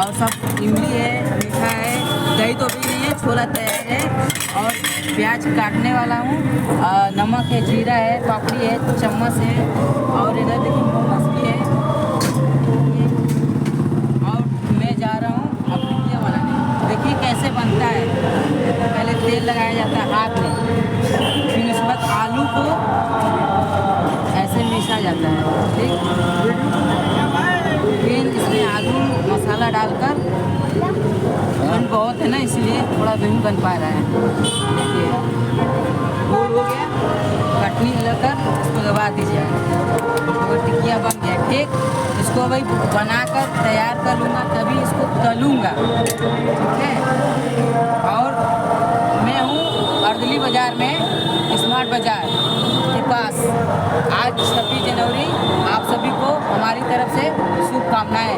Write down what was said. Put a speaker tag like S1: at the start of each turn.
S1: और सब इमली है, मीठा है, दही तो भी नहीं है, छोला तैयार है और प्याज काटने वाला हूँ। नमक है, जीरा है, पापड़ी है, चम्मच है और इधर देखिए मोमोज भी है। और मैं जा रहा हूँ अब टिकिया बनाने। देखिए कैसे बनता है। पहले तेल लगाया जाता है हाथ में, फिर उसके बाद आलू को ऐसे मिसा जाता है, ठीक। फिर इसमें आलू मसाला डालकर, ठंड बहुत है ना इसलिए थोड़ा नहीं बन पा रहा है। देखिए गोल हो गया, कटनी लेकर इसको दबा दीजिए और टिकिया बन गया, ठीक। इसको भाई बनाकर तैयार कर लूँगा तभी इसको तलूँगा, ठीक है। और मैं हूँ अर्दली बाज़ार में, स्मार्ट बाज़ार के पास। आज 26 जनवरी, आप सभी को हमारी तरफ से शुभकामनाएँ।